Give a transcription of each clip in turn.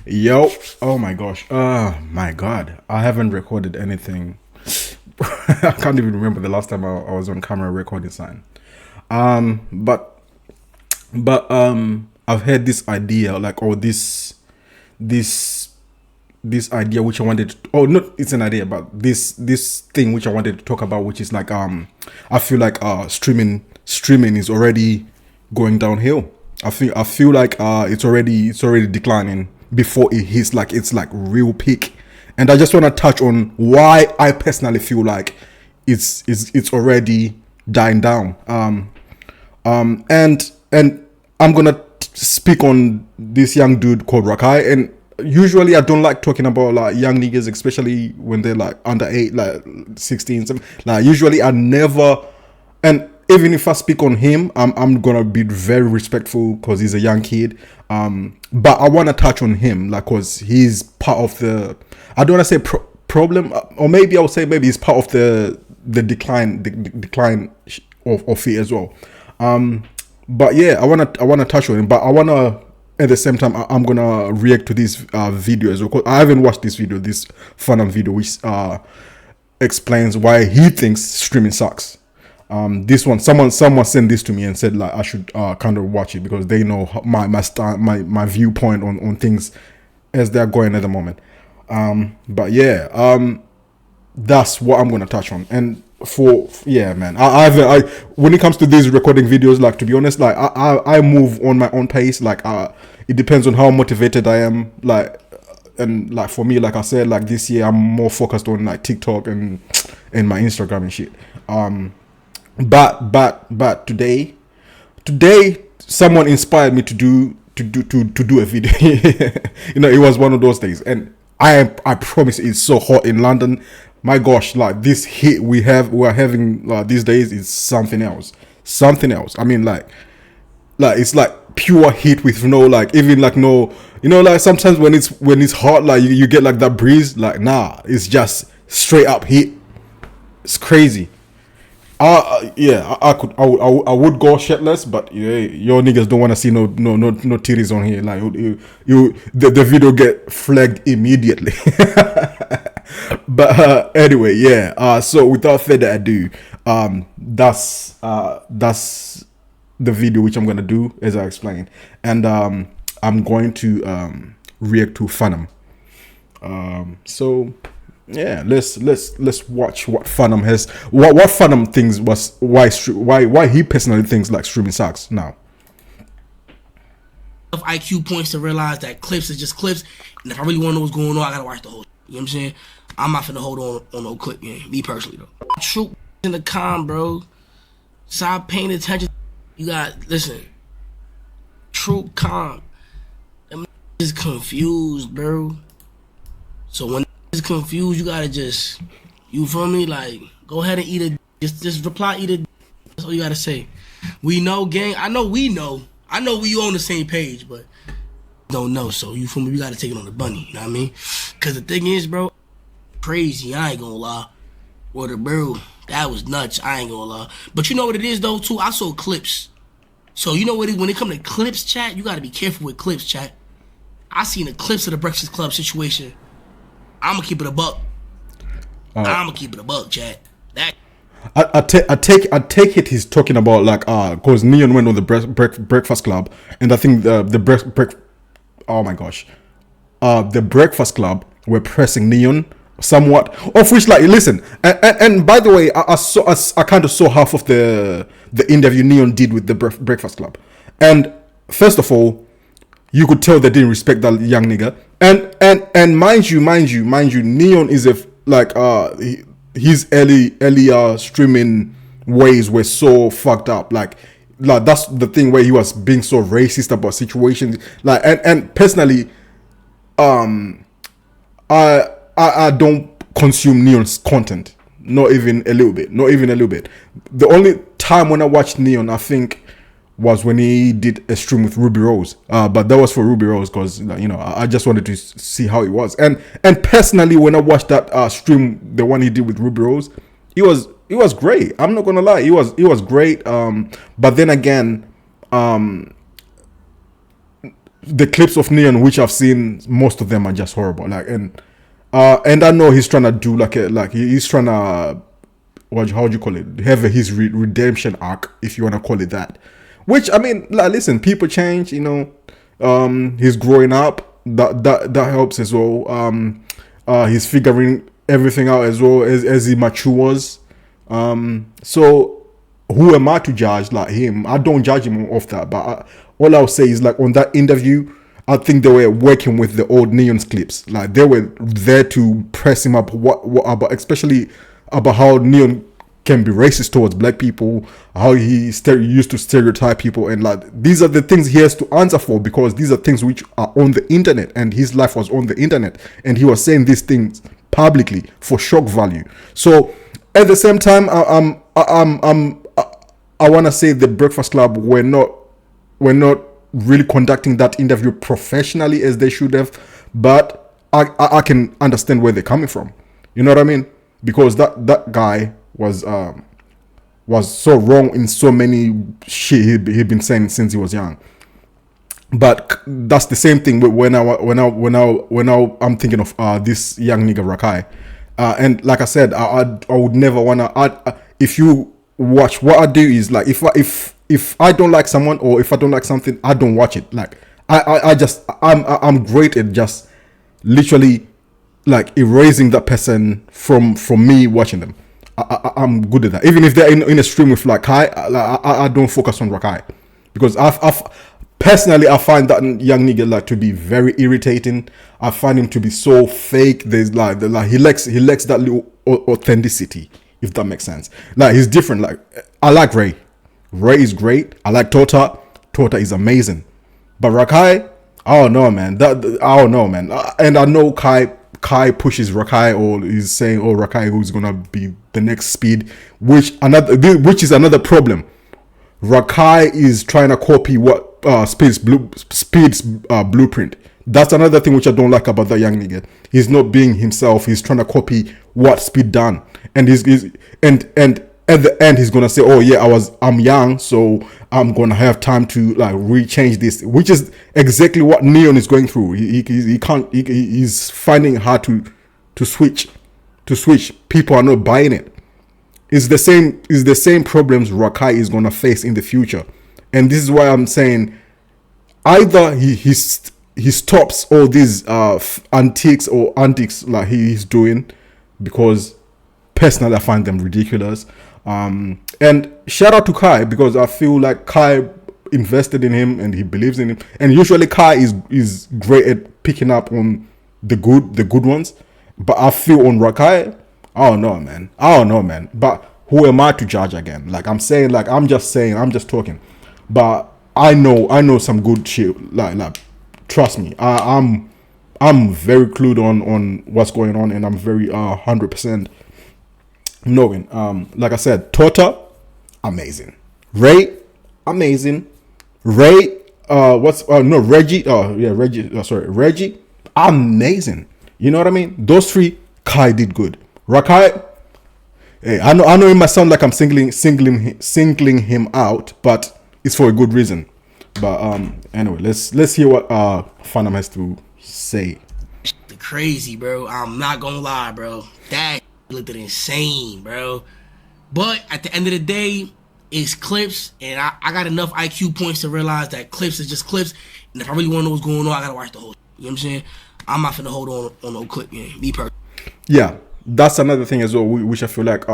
Yo, oh my gosh. My god. I haven't recorded anything. I can't even remember the last time I was on camera recording something. Um, but but I've had this idea, like, or this this idea which I wanted to, oh, not it's an idea, but this thing which I wanted to talk about, which is like I feel like streaming is already going downhill. I feel like it's already declining before it hits like it's like real peak. And I just want to touch on why I personally feel like it's already dying down. And I'm gonna speak on this young dude called Rakai. And usually I don't like talking about like young niggas, especially when they're like under 8, like 16, 17. Like usually I never, and even if I speak on him, I'm gonna be very respectful because he's a young kid. But I want to touch on him, like, cause he's part of the, I don't want to say problem, or maybe I would say maybe he's part of the decline, decline of it as well. But yeah, I wanna touch on him, but I wanna at the same time I'm gonna react to this video as well. 'Cause I haven't watched this video, this Funam video, which explains why he thinks streaming sucks. This one, someone sent this to me and said like I should kind of watch it because they know my viewpoint on things as they're going at the moment. But yeah, that's what I'm gonna touch on. And for yeah, man, I when it comes to these recording videos, like, to be honest, like I move on my own pace. Like it depends on how motivated I am. Like, and like for me, like I said, like this year I'm more focused on like TikTok and my Instagram and shit. But today someone inspired me to do a video. It was one of those days, and I promise it's so hot in London. My gosh, like this heat we're having these days is something else. I mean, like it's like pure heat with no, like, even like no, like sometimes when it's hot, like you get like that breeze. Like, nah, it's just straight up heat. It's crazy. Yeah, I would go shirtless, but yeah, your niggas don't want to see no titties on here. Like the video get flagged immediately. But anyway, yeah. So without further ado, that's the video which I'm gonna do as I explained, and I'm going to react to Funam. So yeah, let's watch what Funam has, what Funam thinks was why he personally thinks like streaming sucks now. Enough IQ points to realize that clips is just clips, and if I really want to know what's going on, I gotta watch the whole. You know what I'm saying? I'm not finna hold on no clip game. Me personally though. True in the con, bro. Stop paying attention. You got listen. True calm. Them is confused, bro. So when is confused, you gotta just, you feel me? Like, go ahead and eat a, just reply, eat a. That's all you gotta say. We know, gang. I know we know. I know we on the same page, but don't know. So you feel me? We gotta take it on the bunny. You know what I mean? Cause the thing is, bro, crazy. I ain't gonna lie. What a bro, that was nuts. I ain't gonna lie. But you know what it is though too. I saw clips. So you know what? When it come to clips, chat, you gotta be careful with clips, chat. I seen the clips of the Breakfast Club situation. I'ma keep it a buck. I'ma keep it a buck, chat. That. I take it he's talking about like because Neon went on the Breakfast Club, and I think oh my gosh, the Breakfast Club were pressing Neon somewhat, of which, like, listen, and by the way, I kind of saw half of the interview Neon did with the Breakfast Club, and first of all, you could tell they didn't respect that young nigga, and mind you, Neon is a like his earlier streaming ways were so fucked up, like that's the thing where he was being so racist about situations, like, and personally, I don't consume Neon's content, not even a little bit, The only time when I watched Neon, I think, was when he did a stream with Ruby Rose, but that was for Ruby Rose because I just wanted to see how it was, and personally, when I watched that stream, the one he did with Ruby Rose, it was great. I'm not gonna lie, it was great. But then again, the clips of Neon which I've seen, most of them are just horrible. Like, and I know he's trying to do he's trying to, how do you call it? Have his redemption arc, if you want to call it that. Which, I mean, like, listen, people change. You know, he's growing up. That helps as well. He's figuring everything out as well as he matures. So who am I to judge like him? I don't judge him off that, but all I'll say is, like, on that interview, I think they were working with the old Neon's clips. Like, they were there to press him up what about, especially about how Neon can be racist towards black people, how he used to stereotype people, and like, these are the things he has to answer for, because these are things which are on the internet, and his life was on the internet, and he was saying these things publicly for shock value. So at the same time, I want to say the Breakfast Club were not really conducting that interview professionally as they should have, but I can understand where they're coming from. You know what I mean? Because that guy was so wrong in so many shit he'd been saying since he was young. But that's the same thing when I'm thinking of this young nigga Rakai, and like I said, I would never wanna. If you watch, what I do is, like, if I don't like someone, or if I don't like something, I don't watch it. Like, I'm great at just literally, like, erasing that person from me watching them. I'm good at that. Even if they're in a stream with like Kai, I don't focus on Rakai, because I've personally, I find that young nigga like to be very irritating. I find him to be so fake. There's like he lacks that little authenticity, if that makes sense. Like, he's different. Like, I like Ray. Ray is great. I like Tota. Tota is amazing. But Rakai, I don't know, man. I don't know, man. And I know Kai pushes Rakai, or is saying, "Oh, Rakai, who's gonna be the next Speed," which is another problem. Rakai is trying to copy what Speed's blueprint. That's another thing which I don't like about that young nigga. He's not being himself. He's trying to copy what Speed done, and and at the end he's gonna say, "Oh yeah, I'm young, so I'm gonna have time to like rechange this," which is exactly what Neon is going through. He's finding it hard to switch. People are not buying it. It's the same problems Rakai is gonna face in the future, and this is why I'm saying either he stops all these antics like he's doing, because personally I find them ridiculous. And shout out to Kai, because I feel like Kai invested in him and he believes in him, and usually Kai is great at picking up on the good ones. But I feel on Rakai, I don't know, man. But who am I to judge again? Like, I'm just talking. But I know some good shit. Like trust me, I'm very clued on what's going on, and I'm very 100% knowing. Like I said, Tota, amazing. Ray, amazing. Ray, Reggie. Oh yeah, Reggie. Sorry, Reggie, amazing. You know what I mean? Those three, Kai did good. Rakai, hey, I know it might sound like I'm singling him out, but it's for a good reason. But anyway, let's hear what Phantom has to say. Crazy, bro. I'm not gonna lie, bro. That looked insane, bro. But at the end of the day, it's clips, and I got enough IQ points to realize that clips is just clips. And if I really want to know what's going on, I gotta watch the whole. You know what I'm saying? I'm not finna hold on no clip game. Me personally. Yeah, that's another thing as well, which I feel like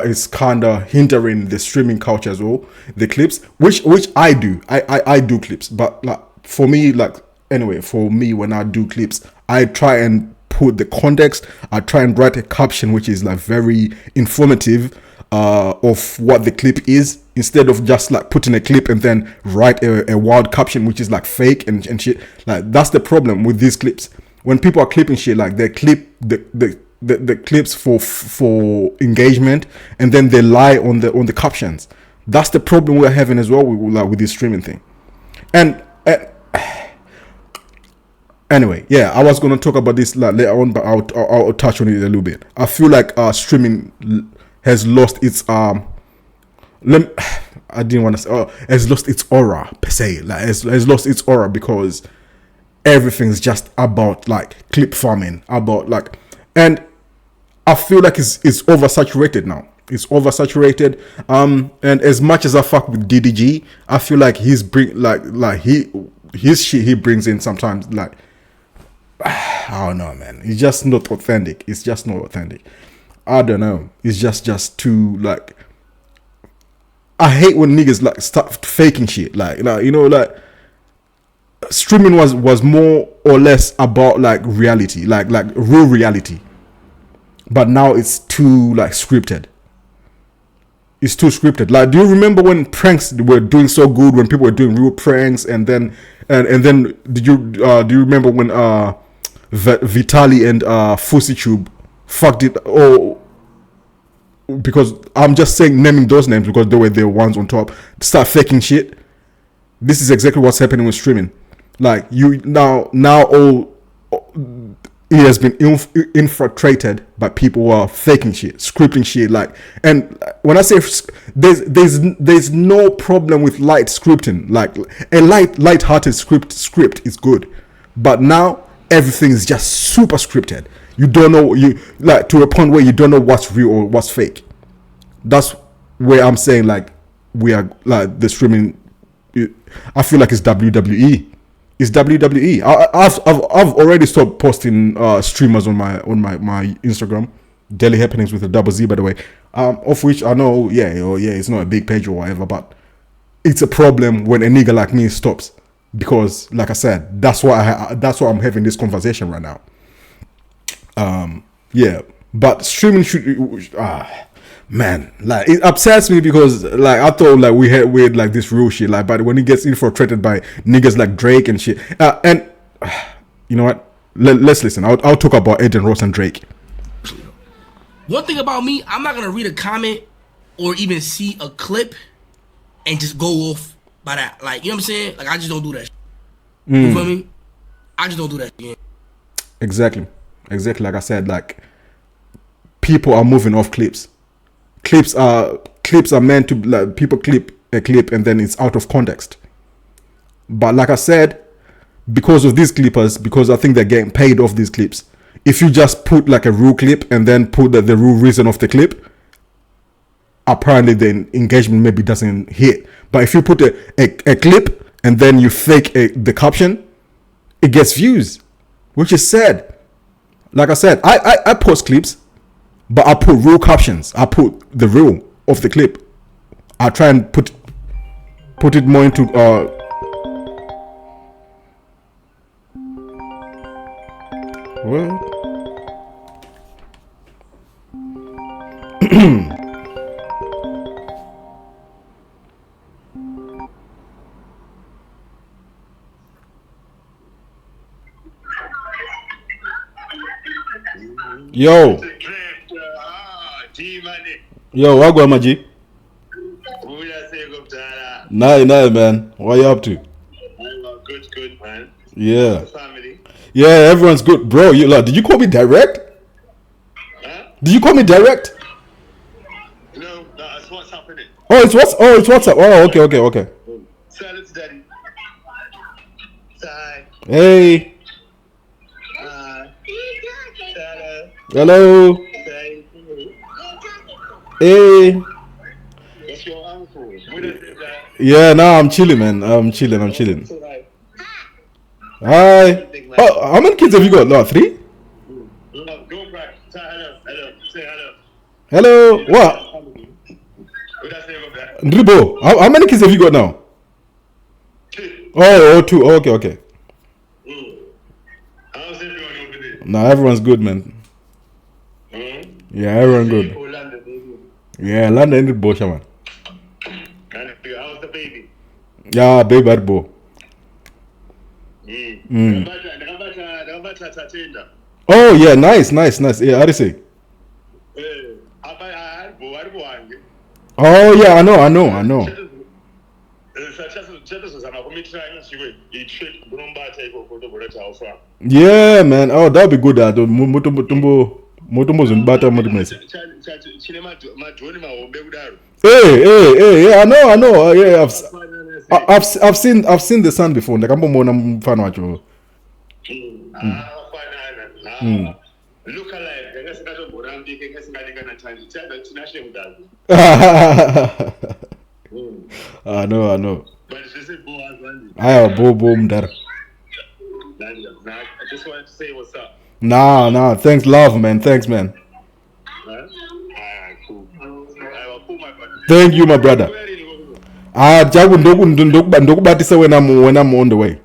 is kind of hindering the streaming culture as well. The clips, which I do, I do clips, but like for me, when I do clips, I try and put the context. I try and write a caption which is like very informative of what the clip is, instead of just like putting a clip and then write a wild caption which is like fake and shit. Like, that's the problem with these clips. When people are clipping shit, like they clip the clips for engagement, and then they lie on the captions. That's the problem we're having as well with this streaming thing. And anyway, yeah, I was gonna talk about this like later on, but I'll touch on it a little bit. I feel like streaming has lost its I didn't want to say, oh, has lost its aura per se. Like has lost its aura because everything's just about like clip farming, about like, and I feel like it's oversaturated now. It's oversaturated. And as much as I fuck with DDG, I feel like his shit he brings in sometimes, like, I don't know, man. It's just not authentic. It's just not authentic. I don't know. It's just too like. I hate when niggas like start faking shit. Like you know, like streaming was more or less about like reality, like real reality. But now it's too like scripted. It's too scripted. Like, do you remember when pranks were doing so good, when people were doing real pranks, and then do you remember when Vitali and FusiTube fucked it? Oh, because I'm just naming those names because they were the ones on top. Start faking shit. This is exactly what's happening with streaming. Like you now all it has been infiltrated by people who are faking shit, scripting shit. Like, and when I say there's no problem with light scripting. Like a light-hearted script is good, but now everything is just super scripted. You don't know, you like to a point where you don't know what's real or what's fake. That's where I'm saying like we are like the streaming. I feel like it's WWE. It's WWE. I've already stopped posting streamers on my Instagram. Daily Happenings with a double Z, by the way. Of which I know, it's not a big page or whatever, but it's a problem when a nigga like me stops, because, like I said, that's why I'm having this conversation right now. But streaming should. Man, like it upsets me because like I thought like we had like this real shit, like, but when it gets infiltrated by niggas like Drake and shit, and you know what? Let's listen. I'll talk about Adin Ross and Drake. One thing about me, I'm not gonna read a comment or even see a clip and just go off by that. Like, you know what I'm saying? Like, I just don't do that. You feel me? I just don't do that. Yeah. Exactly. Like I said, like people are moving off clips. Clips are meant to, like, people clip a clip and then it's out of context. But like I said, because of these clippers, because I think they're getting paid off these clips, if you just put like a real clip and then put the real reason of the clip, apparently the engagement maybe doesn't hit. But if you put a clip and then you fake the caption, it gets views, which is sad. Like I said, I post clips, but I put real captions. I put the real of the clip. I try and put it more into well. Yo, wagwa maji. Nah, man. What you up to? Good, man. Yeah. Family. Yeah, everyone's good, bro. You like? Did you call me direct? Huh? Did you call me direct? No, that's what's happening. It's WhatsApp. Oh, okay. Silence, daddy. Hi. Hey. Hello. Hey. What's your uncle? What is it, Yeah, nah, I'm chilling, man. I'm chilling. Hi. Oh, how many kids have you got? No, 3? No, go back. Say hello. Say hello. Hello. What? What does name of that? Dribo, how many kids have you got now? 2. Oh, 2. Oh, okay. How's everyone over there? Nah, everyone's good, man. Yeah, everyone good. London, baby. Yeah, London is Bosha, man. How's the baby? Yeah, baby, Arbo. Oh, yeah, nice. Yeah, how do you say? Oh, yeah, I know. Yeah, man. Oh, that'll be good. Motombozo nibata muri mese. chine madroni mahombe kudaro. Hey, yeah, I know. Yeah, I've seen the sun before. Ndakambomona mfano wacho. Fanana. Look alive. Ngasingatogorambike ngasinganika na time. Tinashe mudazi. I know. But it's just Boaz one. Aya bo mdara. I just wanted to say what's up. Nah. Thanks, love, man. Thanks, man. Cool. Cool, my brother. Thank you, my brother. Jagu ndokubatisa when I'm on the way.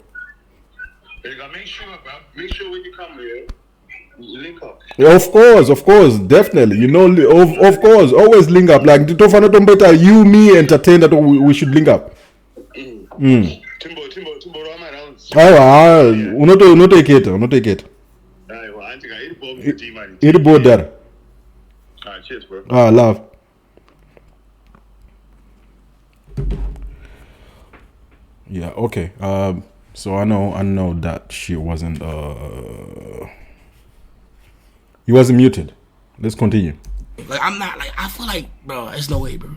Make sure when you come here, you link up. Of course, definitely. You know, of course, always link up. Like better you, me, entertain that we should link up. Timbo, run around. Unotake it. It both there. Cheers, bro. Love. Yeah, okay. So I know that she wasn't he wasn't muted. Let's continue. Like I'm not like I feel like, bro, there's no way, bro.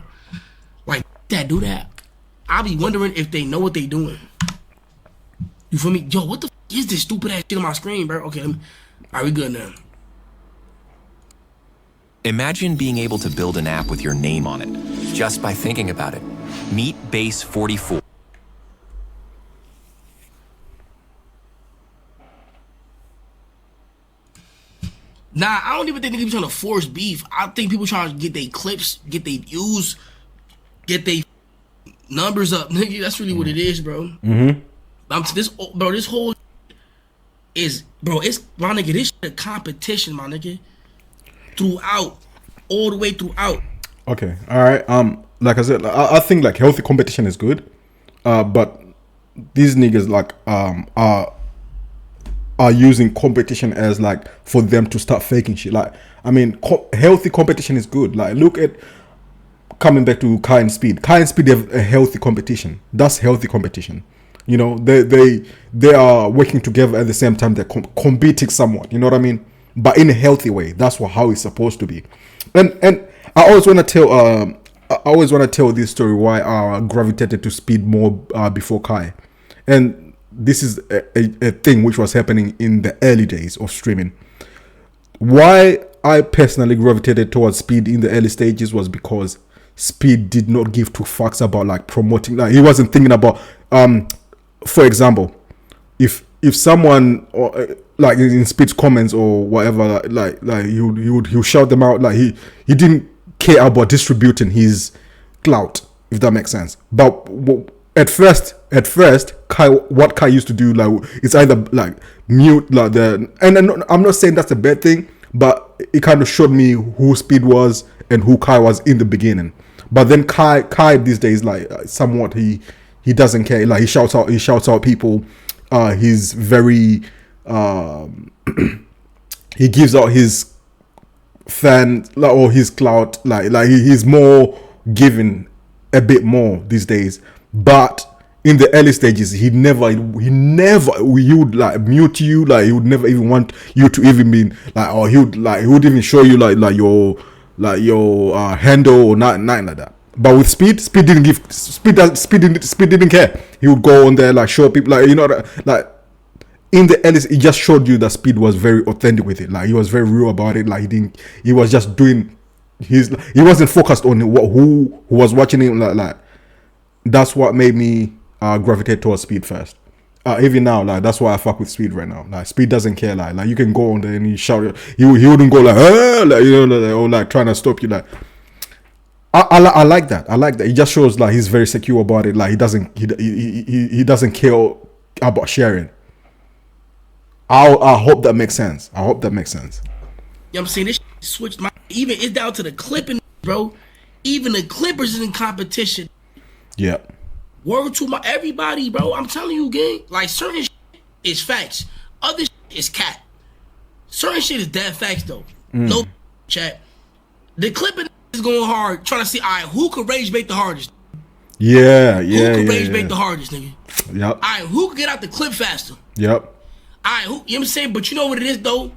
Like that do that. I'll be wondering if they know what they doing. You feel me? Yo, what the is this stupid ass shit on my screen, bro? Okay, alright, we good now. Imagine being able to build an app with your name on it, just by thinking about it. Meet Base 44. Nah, I don't even think niggas trying to force beef. I think people trying to get their clips, get their views, get their numbers up, nigga. That's really what it is, bro. This whole is, bro, it's, my nigga, this shit a competition, my nigga. Throughout, all the way throughout. Okay, all right. Like I said, I think like healthy competition is good, but these niggas like are using competition as like for them to start faking shit. Like, I mean, healthy competition is good. Like, look at coming back to Kai and Speed. Kai and Speed have a healthy competition. That's healthy competition. You know, they are working together at the same time. They're competing somewhat. You know what I mean? But in a healthy way. That's how it's supposed to be. And I always want to tell this story why I gravitated to Speed more before Kai. And this is a thing which was happening in the early days of streaming. Why I personally gravitated towards Speed in the early stages was because Speed did not give two fucks about like promoting. Like, he wasn't thinking about for example, if someone or like in Speed's comments or whatever, like he would shout them out. Like he didn't care about distributing his clout, if that makes sense. But at first, what Kai used to do, like, it's either like mute like and I'm not saying that's a bad thing, but it kind of showed me who Speed was and who Kai was in the beginning. But then Kai these days, like, somewhat he doesn't care. Like, he shouts out people. He's very he gives out his fan or his clout. Like he's more giving a bit more these days. But in the early stages, he would like mute you. Like, he would never even want you to even be like, or he would even show you like your handle or nothing like that. But with Speed didn't care. He would go on there, like, show people, like, you know, like in the early, it just showed you that Speed was very authentic with it. Like, he was very real about it. Like, he was just doing he wasn't focused on who was watching him. Like that's what made me gravitate towards Speed first. Even now, like, that's why I fuck with Speed right now. Like, Speed doesn't care. Like you can go on there and he shout. He wouldn't go like, you know, or like trying to stop you. Like, I like that. I like that. It just shows like he's very secure about it. Like, he doesn't care about sharing. I hope that makes sense. You know what I'm saying? This switched my, even it's down to the clipping, bro. Even the Clippers is in competition. Yeah. Word to my everybody, bro. I'm telling you, gang. Like, certain shit is facts. Other shit is cat. Certain shit is dead facts, though. No chat. The clipping is going hard, trying to see, all right, who can rage bait the hardest? Yeah. Who can rage bait the hardest, nigga? Yep. All right, who can get out the clip faster? Yep. All right, you know what I'm saying? But you know what it is, though?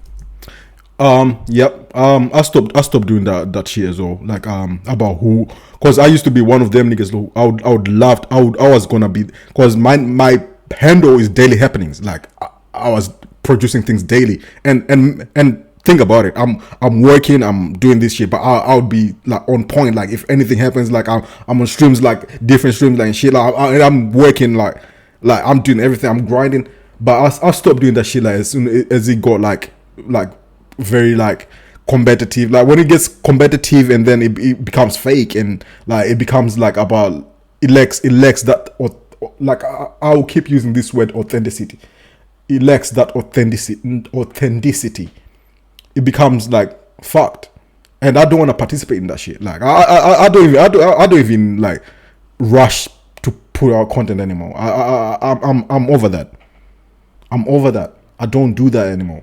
Yep. I stopped doing that shit as well. Like about who, cause I used to be one of them niggas who I was gonna be, cause my handle is daily happenings. Like I was producing things daily, and think about it. I'm working, I'm doing this shit, but I'll be like on point. Like if anything happens, like I'm on streams, like different streams, like shit. Like I'm working, like I'm doing everything. I'm grinding, but I stopped doing that shit like as soon as it got like very like competitive. Like when it gets competitive and then it becomes fake, and like it becomes like about it lacks that, or like I'll keep using this word, authenticity. It lacks that authenticity. It becomes like fucked, and I don't want to participate in that shit. Like I don't even like rush to put out content anymore. I'm over that. I'm over that. I don't do that anymore.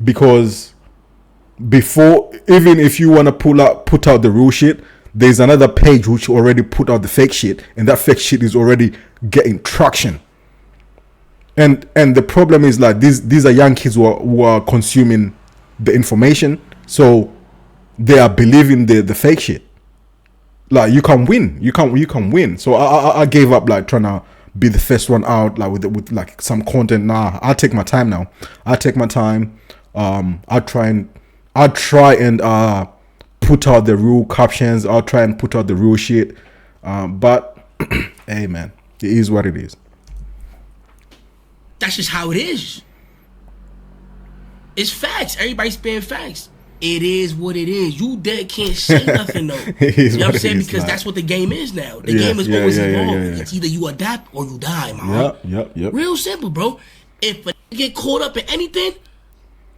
Because before, even if you want to put out the real shit, there's another page which already put out the fake shit, and that fake shit is already getting traction. And the problem is like these are young kids who are consuming the information, so they are believing the fake shit. Like you can win. So I gave up like trying to be the first one out, like with like some content. Nah, I'll take my time now. I'll take my time. I'll try and put out the real captions. I'll try and put out the real shit. But hey man, it is what it is. That's just how it is. It's facts. Everybody's spitting facts. It is what it is. You dead can't say nothing though. You know what I'm saying? Because that's what the game is now. The game is always evolving. It's either you adapt or you die, man. Yep. Real simple, bro. If a get caught up in anything,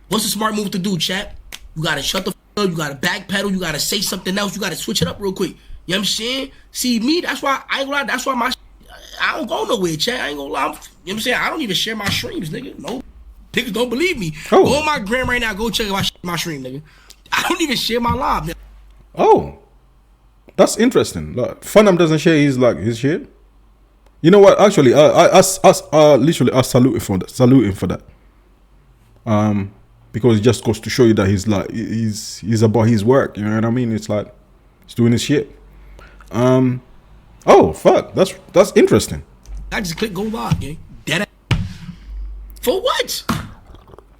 what's the smart move to do, chat? You gotta shut the up. You gotta backpedal. You gotta say something else. You gotta switch it up real quick. You know what I'm saying? See me, that's why I ain't gonna lie. That's why I don't go nowhere, chat. I ain't gonna lie. You know what I'm saying? I don't even share my streams, nigga. No. Niggas don't believe me. Oh. Go on my gram right now. Go check my stream, nigga. I don't even share my live, nigga. Oh, that's interesting. Like, Funam doesn't share his shit. You know what? Actually, I salute him for that. Because it just goes to show you that he's about his work. You know what I mean? It's like he's doing his shit. Oh fuck, that's interesting. I just click go live, gang. Dead ass. For what?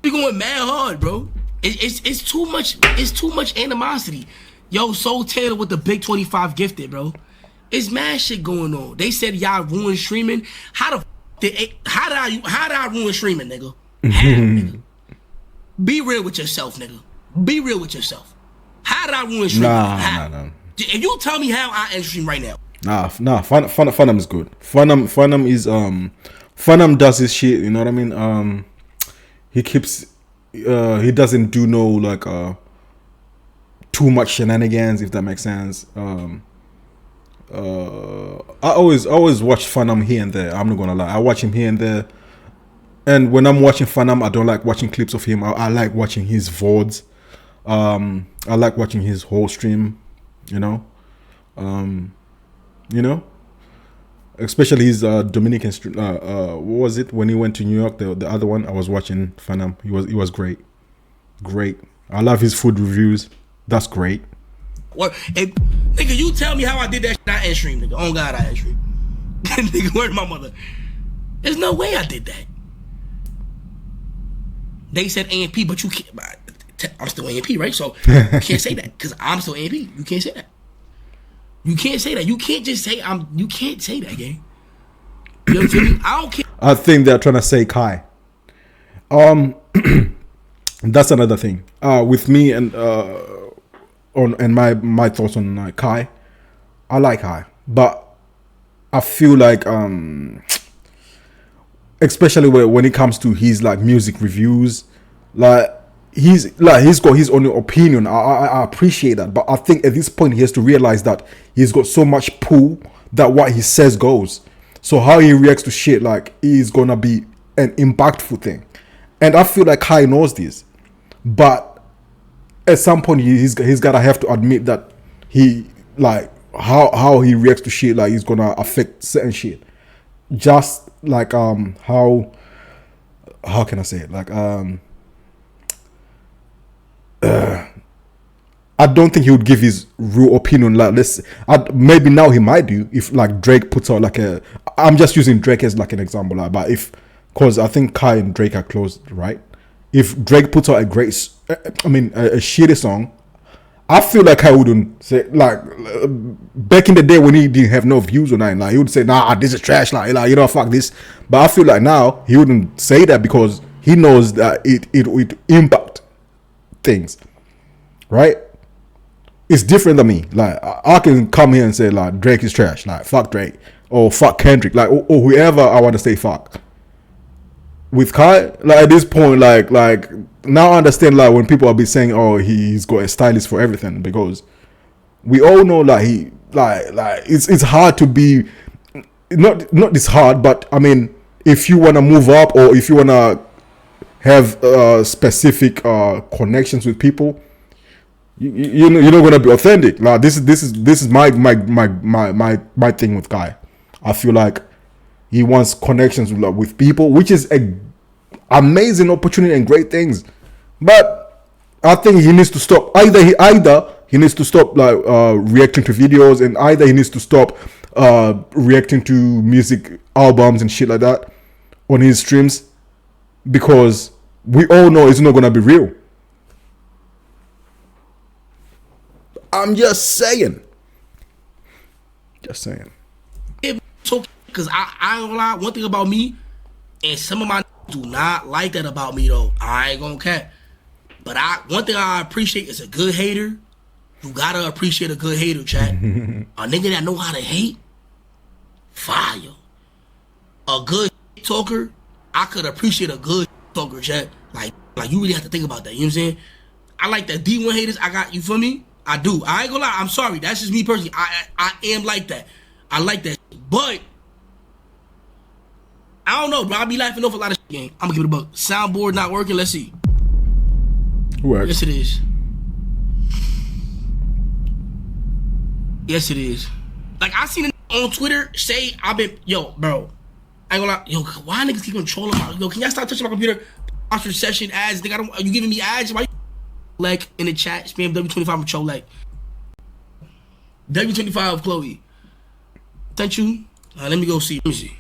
We going mad hard, bro. It's too much. It's too much animosity. Yo, Soul Taylor with the big 25 gifted, bro. It's mad shit going on. They said y'all ruined streaming. How did I ruin streaming, nigga? Nigga? Be real with yourself, nigga. Be real with yourself. How did I ruin streaming? Nah. If you tell me how I end stream right now. Nah. Funam is good. Funam is Funam does his shit. You know what I mean? He keeps. He doesn't do no like too much shenanigans, if that makes sense. I always watch Funam here and there. I'm not gonna lie, I watch him here and there. And when I'm watching Funam, I don't like watching clips of him. I like watching his VODs. I like watching his whole stream. You know, especially his Dominican stream. What was it when he went to New York? The other one I was watching Funam. He was great. I love his food reviews. That's great. What? Hey, nigga, you tell me how I did that shit. I end stream, nigga. Oh God, I end stream. Nigga, where's my mother? There's no way I did that. They said AMP, but you can't. I'm still AMP, right? So you can't say that because I'm still AMP. You can't say that. You can't say that. You can't just say you can't say that, gang. You know what I'm saying? I don't care. I think they're trying to say Kai. That's another thing. With me and my thoughts on Kai. I like Kai, but I feel like especially when it comes to his like music reviews, like he's got his own opinion. I appreciate that, but I think at this point he has to realize that he's got so much pull that what he says goes. So how he reacts to shit like is gonna be an impactful thing, and I feel like Kai knows this, but at some point he's gotta have to admit that he like how he reacts to shit like is gonna affect certain shit. Just like how can I say it, like I don't think he would give his real opinion. Like, maybe now he might do if like Drake puts out like a. I'm just using Drake as like an example, like, but if, because I think Kai and Drake are close, right? If Drake puts out a shitty song, I feel like I wouldn't say, like, back in the day when he didn't have no views on that, like he would say, nah, this is trash, like you know, fuck this. But I feel like now he wouldn't say that because he knows that it would impact things, right? It's different than me. Like, I can come here and say like Drake is trash, like fuck Drake or fuck Kendrick, like or whoever I want to say fuck. With Kai, like at this point, like now I understand like when people are be saying, oh, he's got a stylist for everything, because we all know like he like it's hard to be not this hard, but I mean, if you want to move up or if you want to have specific connections with people, you're not gonna be authentic. Like this is my thing with Kai. I feel like he wants connections with people, which is a amazing opportunity and great things. But I think he needs to stop. Either he needs to stop like reacting to videos, and either he needs to stop reacting to music albums and shit like that on his streams, because we all know it's not gonna be real. I'm just saying. So, because I ain't gonna lie, one thing about me, and some of my do not like that about me though. I ain't gonna cap. But one thing I appreciate is a good hater. You gotta appreciate a good hater, chat. A nigga that know how to hate, fire. A good talker, I could appreciate a good talker, chat. Like you really have to think about that. You know what I'm saying? I like the D1 haters. I got, you feel me? I do. I ain't gonna lie. I'm sorry. That's just me personally. I am like that. I like that. But I don't know, bro. I be laughing off a lot of shit, gang. I'm gonna give it a buck. Soundboard not working. Let's see. Works. Yes, it is. Yes, it is. Like, I seen it on Twitter say, bro. I ain't gonna lie. Yo, why niggas keep controlling my, can y'all stop touching my computer? Sponsored session ads. Are you giving me ads? Why you like in the chat? Spam W25 with Cho like. W25 of Chloe. Thank you. Let me go see. Let me see.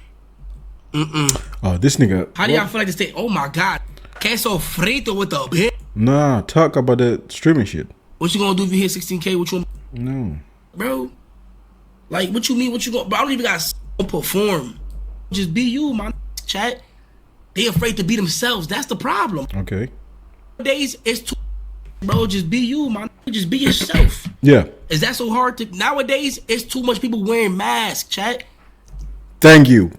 Oh, this nigga. How do y'all feel like this day? Oh my god. Queso frito with the bit. Nah, talk about the streaming shit. What you gonna do if you hit 16K? What you? No. Bro. Like, what you mean? What you gonna? Bro, I don't even got to perform. Just be you, my chat. They afraid to be themselves. That's the problem. Okay. Nowadays, it's too. Bro, just be you, man. Just be yourself. Yeah. Is that so hard to? Nowadays, it's too much people wearing masks, chat. Thank you.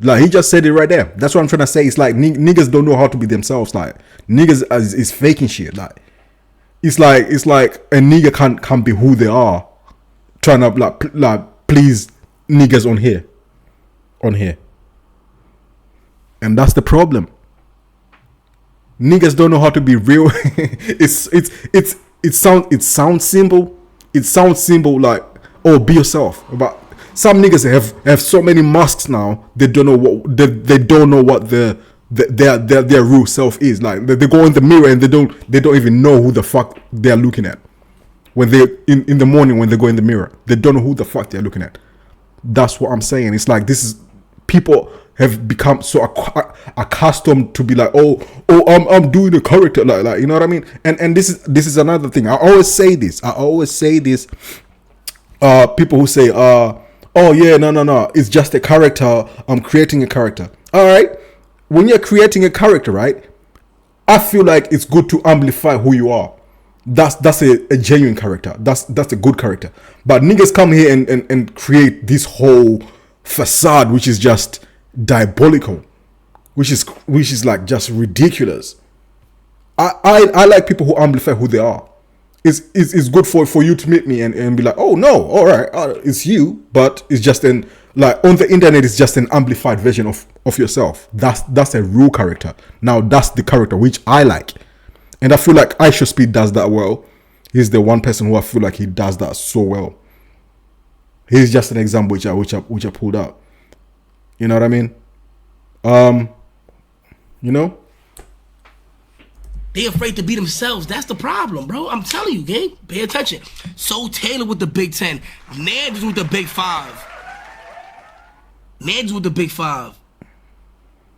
Like, he just said it right there. That's what I'm trying to say. It's like niggas don't know how to be themselves. Like, niggas is faking shit. Like, it's like a nigga can't be who they are, trying to like please niggas on here, and that's the problem. Niggas don't know how to be real. It sounds simple. It sounds simple, like, oh, be yourself. But some niggas have so many masks now. They don't know what their real self is. Like, they go in the mirror and they don't even know who the fuck they're looking at. When they in the morning, when they go in the mirror, they don't know who the fuck they're looking at. That's what I'm saying. It's like, this is, people have become so accustomed to be like, I'm doing a character, like you know what I mean. And this is another thing. I always say this. People who say, oh yeah, no, it's just a character. I'm creating a character. All right. When you're creating a character, right, I feel like it's good to amplify who you are. That's a genuine character. That's a good character. But niggas come here and create this whole facade, which is just diabolical, which is like just ridiculous. I like people who amplify who they are. It's good for you to meet me and be like, oh no, all right, it's you, but it's just on the internet, it's just an amplified version of yourself. That's a real character. Now that's the character which I like, and I feel like Aisha Speed does that well. He's the one person who I feel like he does that so well. He's just an example which I pulled out. You know what I mean? You know. They afraid to be themselves. That's the problem, bro. I'm telling you, gang. Pay attention. So Taylor with the Big 10. Nance with the Big 5. Nance with the Big 5.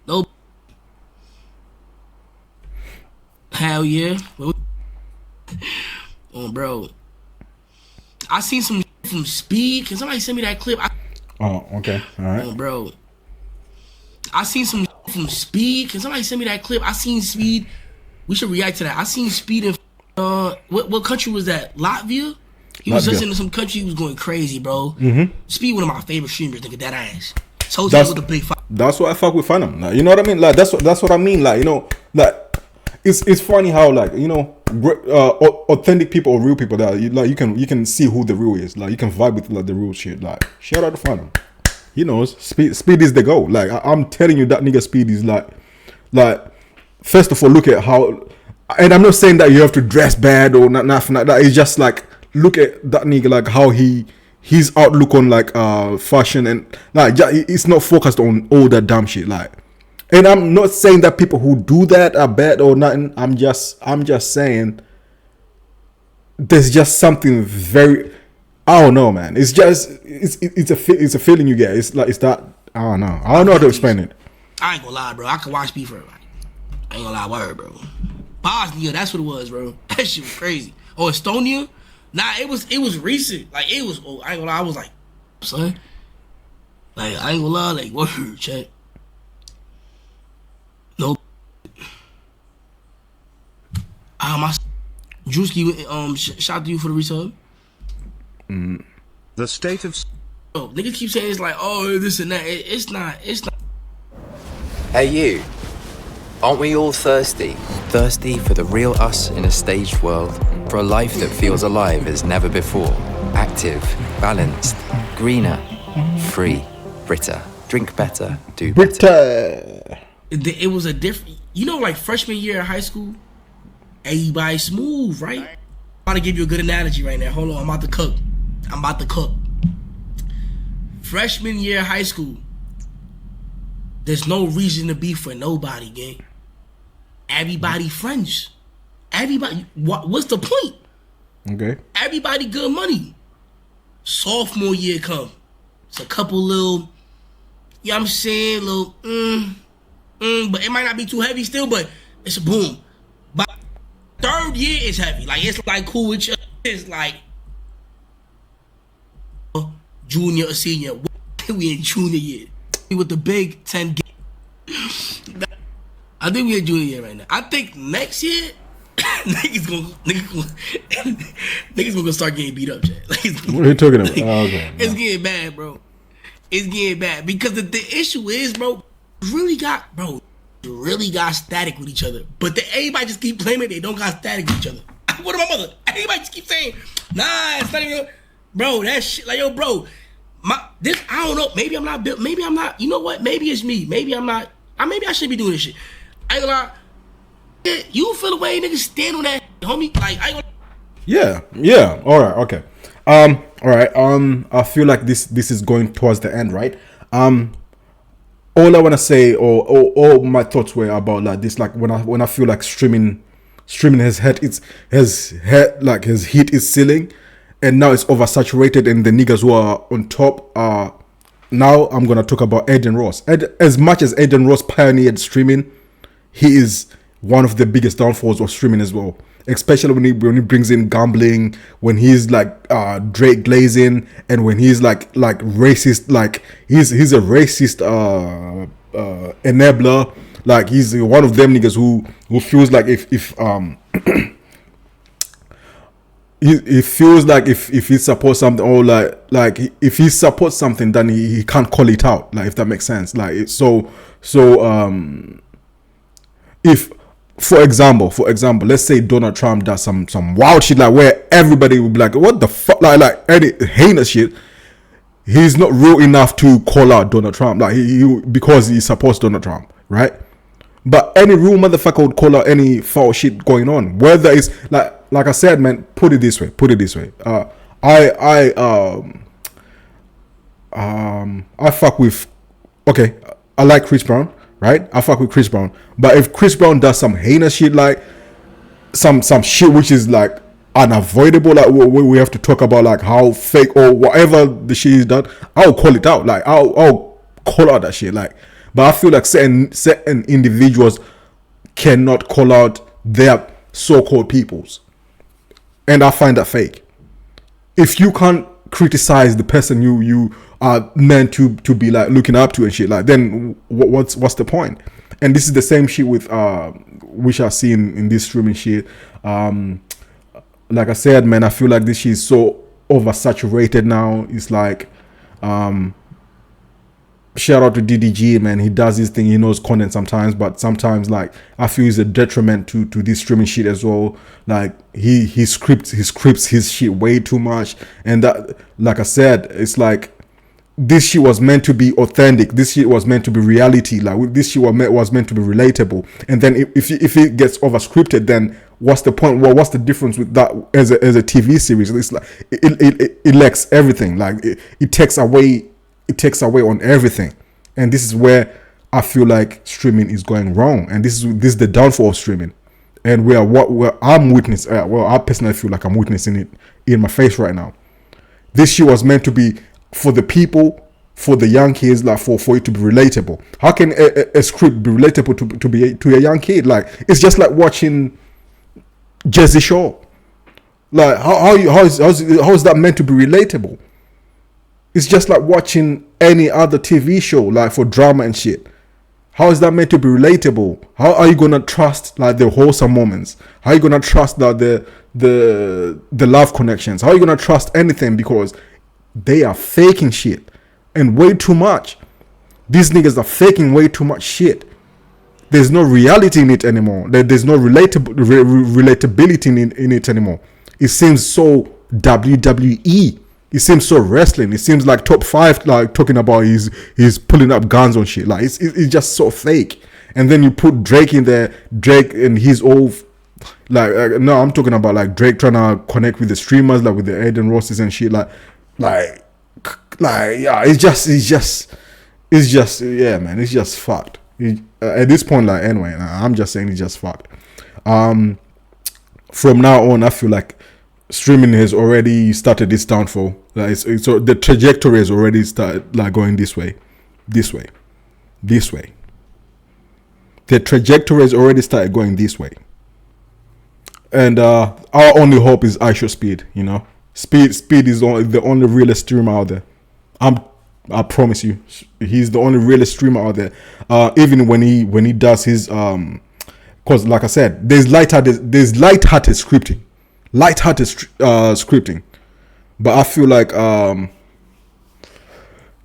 No. Hell yeah. Oh, bro. I seen some from Speed. Can somebody send me that clip? Oh, okay. All right. Oh, bro. I seen some from Speed. Can somebody send me that clip? I seen Speed. We should react to that. I seen Speed in what country was that? Latvia? He was listening to some country. He was going crazy, bro. Speed, one of my favorite streamers, nigga. That ass. So that's with the Big 5. That's why I fuck with Phantom. Like, you know what I mean? Like that's what I mean. Like, you know, like it's funny how, like, you know, authentic people or real people that you can see who the real is. Like, you can vibe with like the real shit. Like, shout out to Phantom. He knows Speed is the go. Like, I'm telling you, that nigga Speed is like first of all, look at how, and I'm not saying that you have to dress bad or nothing like that. It's just like, look at that nigga, like how his outlook on like fashion, and like it's not focused on all that dumb shit. Like, and I'm not saying that people who do that are bad or nothing. I'm just saying there's just something very, I don't know, man. It's just it's a feeling you get. It's like, it's that, I don't know how to explain it. I ain't gonna lie, bro. I could watch Speed for everybody. I ain't gonna lie, word, bro. Bosnia, that's what it was, bro. That shit was crazy. Oh, Estonia? Nah, it was recent. Like, it was, oh, I ain't gonna lie, I was like, son. Like, I ain't gonna lie, like, word, check. No. My Drewski, shout out to you for the resub. The state of... Oh, niggas keep saying it's like, oh, this and that. It's not. Hey, you. Aren't we all thirsty? Thirsty for the real us in a staged world, for a life that feels alive as never before. Active, balanced, greener, free, Brita. Drink better, do better. Brita. It was a different, you know, like freshman year of high school, everybody smooth, right? I'm about to give you a good analogy right now. Hold on, I'm about to cook. Freshman year of high school, there's no reason to be for nobody, gang. Everybody friends. Everybody, what's the point? Okay. Everybody good money. Sophomore year come. It's a couple little, you know what I'm saying, little, but it might not be too heavy still, but it's a boom. But third year is heavy. Like, it's like cool with you. It's like junior or senior. We in junior year. With the Big 10 I think we in junior year right now. I think next year niggas gonna start getting beat up, Chad. Like, What are you talking about? Oh, okay. It's getting bad, bro. It's getting bad because the issue is, bro, really got static with each other. But everybody just keep claiming they don't got static with each other. What about my mother? Everybody just keep saying, nah, it's not even, bro, that shit, like, yo, bro, I don't know, maybe I'm not built, maybe I'm not, you know what, maybe it's me, maybe I'm not, maybe I shouldn't be doing this shit. I ain't gonna lie, you feel the way niggas stand on that, homie, like, I ain't gonna. Yeah, alright, okay. Alright, I feel like this is going towards the end, right? All I wanna say, or all my thoughts were about like this, like when I feel like streaming has hit its ceiling, and now it's oversaturated, and the niggas who are on top are. Now I'm gonna talk about Adin Ross. As much as Adin Ross pioneered streaming, he is one of the biggest downfalls of streaming as well. Especially when he brings in gambling, when he's like Drake glazing, and when he's like racist, like he's a racist enabler. Like, he's one of them niggas who feels like if he feels like if he supports something, or like if he supports something, then he can't call it out, like, if that makes sense. Like, if for example, let's say Donald Trump does some wild shit, like where everybody will be like, what the fuck, like any heinous shit, he's not real enough to call out Donald Trump, like he because he supports Donald Trump, right? But any real motherfucker would call out any foul shit going on, whether it's like I said, man. Put it this way. I fuck with. Okay, I like Chris Brown, right? I fuck with Chris Brown, but if Chris Brown does some heinous shit, like some shit which is like unavoidable, like we have to talk about like how fake or whatever the shit is done, I'll call it out. Like I'll call out that shit. Like, but I feel like certain individuals cannot call out their so-called peoples, and I find that fake. If you can't criticize the person you are meant to be like looking up to and shit, like, then what's the point? And this is the same shit with which I see in this streaming shit. Like I said, man, I feel like this shit is so oversaturated now. It's like, shout out to DDG, man. He does his thing. He knows content sometimes, but sometimes, like, I feel it's a detriment to this streaming shit as well. Like, he scripts his shit way too much, and that, like I said, it's like, this shit was meant to be authentic. This shit was meant to be reality. Like, this shit was meant to be relatable. And then if it gets over scripted, then what's the point? Well, what's the difference with that as a TV series? It's like it lacks everything. Like, it takes away on everything. And this is where I feel like streaming is going wrong. And this is the downfall of streaming. And I'm witnessing. Well, I personally feel like I'm witnessing it in my face right now. This shit was meant to be for the people, for the young kids, like for it to be relatable. How can a script be relatable to a young kid? Like, it's just like watching Jersey Shore. Like, how is that meant to be relatable? It's just like watching any other TV show, like for drama and shit. How is that meant to be relatable? How are you gonna trust like the wholesome moments? How are you gonna trust that the love connections? How are you gonna trust anything? Because they are faking shit, and way too much. These niggas are faking way too much shit. There's no reality in it anymore. There's no relatability in it anymore. It seems so WWE. It seems so wrestling. It seems like top 5, like talking about he's pulling up guns on shit. Like, it's just so fake. And then you put Drake in there. Drake and his old, like, no, I'm talking about like Drake trying to connect with the streamers, like with the Aiden Rosses and shit. Like, yeah, it's just, yeah, man, it's just fucked. At this point, like, anyway, I'm just saying it's just fucked. From now on, I feel like streaming has already started its downfall. Like, so the trajectory has already started, like, going this way. The trajectory has already started going this way. And our only hope is IShowSpeed, you know. Speed is the only realist streamer out there. I promise you, he's the only realist streamer out there. Even when he does his because like I said, there's lighthearted scripting, but I feel like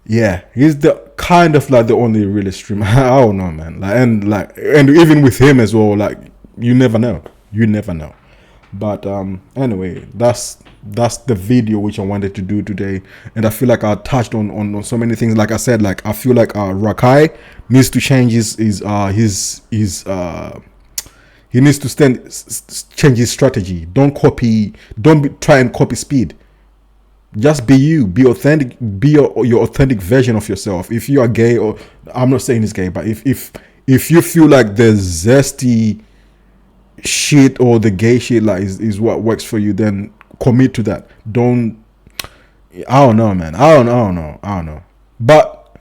yeah, he's the kind of like the only realist streamer. I don't know, man. And even with him as well, like, you never know. But anyway, that's the video which I wanted to do today, and I feel like I touched on so many things. Like I said, like, I feel like Rakai needs to change he needs to change his strategy. Don't try and copy Speed. Just be you, be authentic, be your authentic version of yourself. If you are gay, or I'm not saying he's gay, but if you feel like the zesty shit or the gay shit like is what works for you, then commit to that. I don't know, man. I don't know. But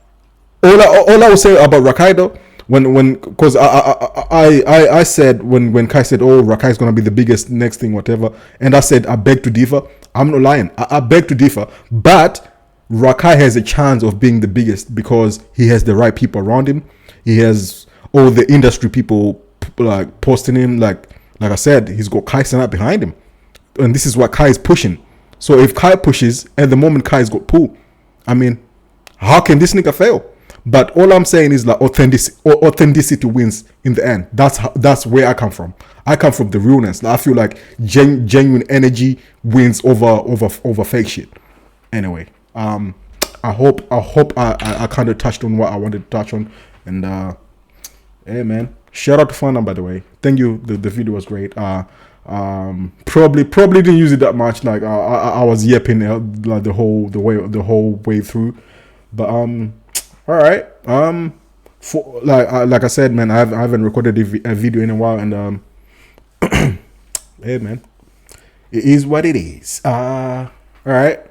all I will say about Rakai though, because I said when Kai said, oh, Rakai is gonna be the biggest next thing, whatever, and I said I beg to differ. I'm not lying. I beg to differ, but Rakai has a chance of being the biggest because he has the right people around him. He has all the industry people like posting him. Like I said, he's got Kai Cenat behind him, and this is what Kai is pushing. So if Kai pushes, at the moment Kai's got pull, I mean, how can this nigga fail? But all I'm saying is like authenticity wins in the end. That's where I come from. I come from the realness. I feel like genuine energy wins over fake shit. Anyway, I hope I kind of touched on what I wanted to touch on. And hey, man, shout out to Fana, by the way. Thank you. The video was great. Probably didn't use it that much. Like I was yapping like the whole way through. But all right. For like I said, man, I haven't recorded a video in a while, and hey man, it is what it is. All right,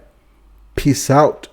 peace out.